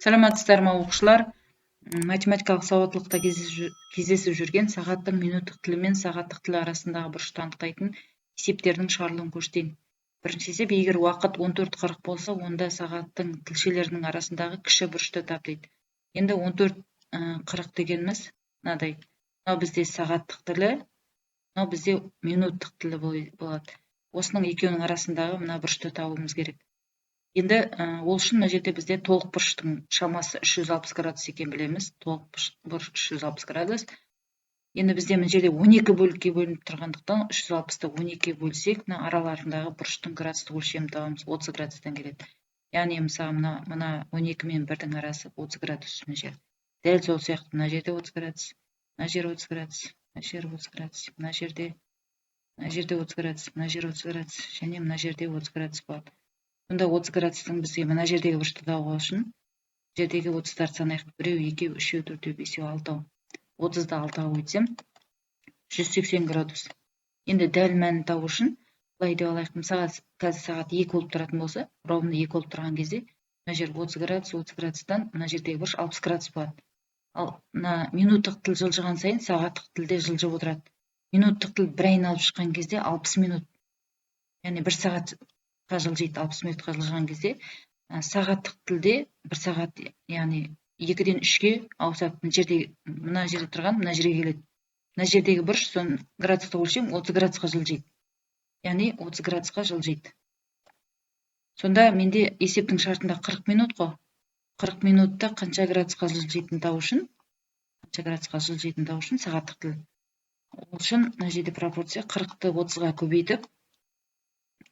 Саламатсыздар ма оқушылар? Математикалық сауаттылықта кездесіп жүрген сағаттың минуттық тілі мен сағаттық тілі арасындағы бұрышты анықтайтын есептердің шығарылуын көштейін. Бірінші есеп, егер уақыт 14:40 болса, онда сағаттың тілшелерінің арасындағы кіші бұрышты тап дейді. Енді 14:40 дегеніміз мынадай. Мынау бізде сағаттық тілі, мынау бізде минуттық тілі болады. Осының екеуінің арасындағы мына бұрышты табуымыз керек. Енді ол үшін мына жерде бізде толық бұрыштың шамасы 360 градус екен білеміз. Толық бұрыш 360 градус. Енді бізде мына жерде 12 бөлікке бөлініп тұрғандықтан 360-ты 12-ге бөлсек, мына араларындағы бұрыштың градустық өлшемін табамыз. 30 градустан келеді. Яғни мысалы мына 12 мен 1-дің арасы 30 градус мына жер. Дәл сол сияқты мына жерде 30 градус, мына жер 30 градус, мына жер 30 градус, мына жерде 30 градус, мына жер 30 градус және мына жерде 30 градус болады. Сонда 30 градустың бізге мына жердегі бұрышты табу үшін жердегі 30-тарды санайық. 1, 2, 3, 4, 5, 6. 30-ды 6-ға өтсем 180 градус. Енді дәл мәнін табу үшін былай деп алайық. Мысалы, қазір сағат 2 болып тұратын болса, ровно 2 болып тұрған кезде мына жер 30 градус, 30 градустан мына жердегі бұрыш 60 градус болады. Ал мына минуттық тіл жылжыған сайын сағаттық тілде жылжып отырады. Минуттық тіл бір айналып шыққан кезде 60 минут. Яғни 1 сағатқа жылжиды, 60 минутқа жылжыған кезде сағаттық тілде 1 сағат, яғни 2-ден 3-ге ауысады. Мына жерде тұрған, мына жерге келеді. Мына жердегі бұрыш сон градустық өлшем 30 градусқа жылжиды. Яғни 30 градусқа жылжиды. Сонда менде есептің шартында 40 минут қой. 40 минутта қанша градусқа жылжитын табу үшін, сағаттық тіл. Ол үшін мына жерде пропорция 40-ты 30-ға көбейтіп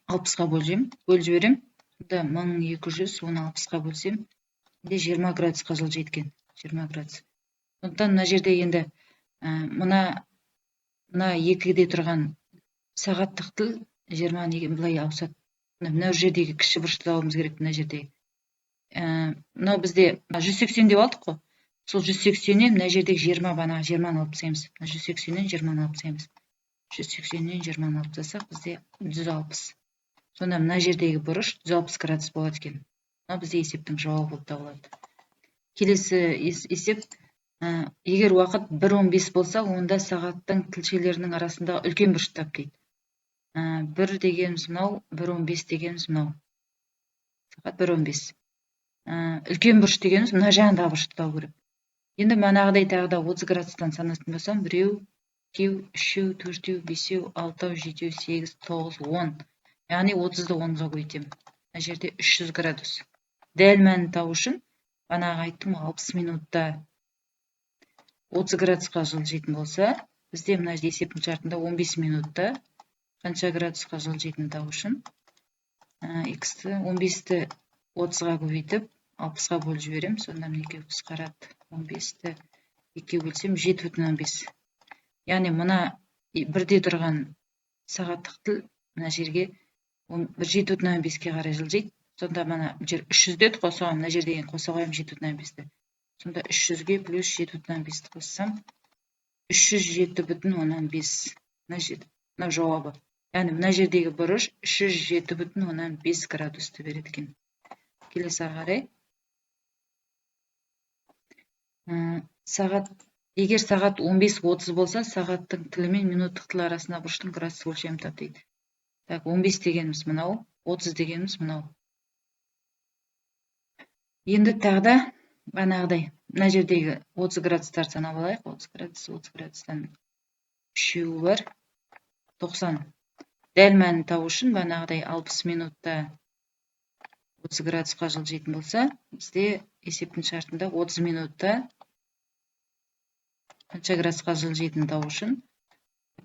60-ға бөліп жіберем. Сонда 1200 оны 60-ға бөлсем, 20 градусқа жылжиды екен. 20 градус. Сондықтан мына жерде енді мына 2-де тұрған сағаттық тіл 20 неге былай ауысады. Мына жердегі кіші бұрышты табуымыз керек мына жердегі. Мынау бізде 180 деп алдық қой. Сол 180-нен мына жердегі 20 бана 20-ны алып тастаймыз. 180-нен 20-ны алып тастаймыз. 180-нен 20-ны алып тастасақ, бізде 160. Сонда мына жердегі бұрыш 160 градус болады екен. Мына бізде есептің жауабы болып табылады. Келесі есеп, егер уақыт 1:15 болса, онда сағаттың тілшелерінің арасындағы үлкен бұрышты тап дейді. 1 дегеніміз мынау, 1:15 дегеніміз мынау. Сағат 1:15. Үлкен бұрыш дегеніміз мына жағындағы бұрышты табу керек. Енді манағыдай тағы да 30 градустан санайтын болсам, 1, 2, 3, 4, 5, 6, 7, 8, 9, 10. Яғни 30-ды 10-ға көбейтемін. Мына жерде 300 градус. Дәл мәнін табу үшін, бағанағы айттым 60 минутта 30 градусқа жылжитын болса, бізде мына есептің шартында 15 минутта қанша градусқа жылжитын табу үшін, x-ті 15-ті 30-ға көбейтіп 60-ға бөліп жіберем. Сонда мінекей қысқарады. 15-ті 2-ге бөлсем 7,5. Яғни мына 1-де тұрған сағаттық тіл мына жерге 7,5-ге қарай жылжиды. Сонда мына жер 300 деді қой, соған мына жерден қоса қоямын 7,5-ті. Сонда 300-ге плюс 7,5-ті қоссам 307,5. Мына жауабы. Яғни мына жердегі бұрыш 307,5 градусты береді екен. Келесі қарай. Егер сағат 15:30 болса, сағаттың тілі мен минуттық тіл арасында бұрыштың градустық өлшемін тап дейді. 15 дегеніміз мынау, 30 дегеніміз мынау. Енді тағы да бағанағыдай мына жердегі 30 градустар санап алайық. 30 градустан 3-еуі бар. 90. Дәл мәнін табу үшін бағанағыдай 60 минутта 30 градусқа жылжитын болса, бізде есептің шартында 30 минутта қанша градусқа жылжитын табу үшін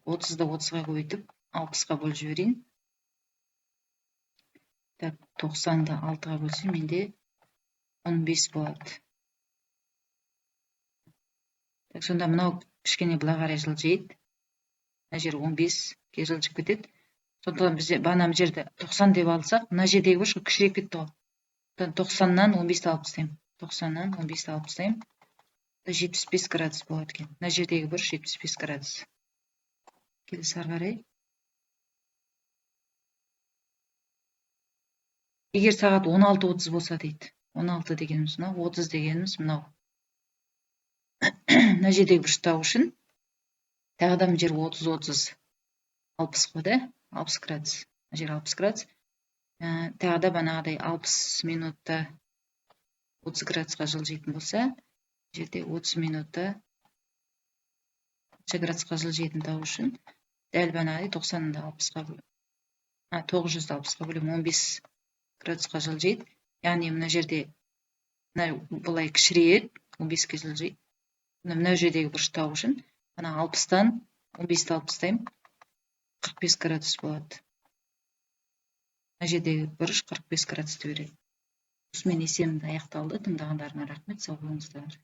30-ды 30-ға көбейтіп 60-ға бөліп жіберейін. 90-ды 6-ға бөлсем, менде 15 болады. Сонда мынау кішкене былай қарай жылжиды. Мына жер 15-ге жылжып кетеді. Сондықтан бізде бағана жерде 90 деп алсақ, мына жердегі бұрыш кішірек кетті ғой. 90-нан 15-ті алып тастаймын. 90-нан 15-ті алып тастаймын. 75 градус болады екен. Мына жердегі бұрыш 75 градус. Келесі қарай. Егер сағат 16:30 болса дейді. 16 дегеніміз мынау, 30 дегеніміз мынау. Мына жердегі бұрыштау үшін тағы да мына жер 30, 60 қой да, 60 градус. Мына жер 60 градус. Тағы да бағанағыдай 60 минутта 30 градусқа жылжитын болса, жерде 30 минутта 30 градусқа жылжитын тау үшін дәл бағанағыдай 90-ды 60-қа 960-қа бөлем 15 градусқа жылжиды. Яғни мына жерде былай кішірейеді, 15-ке жылжиды. Мына жердегі бұрыштау үшін 60-тан 15-ті алып тастаймын, 45 градус болады. Мына жердегі бұрыш 45 градусты береді. Осымен есебімді аяқталды. Тыңдағандарыңа рахмет, сау болыңыздар.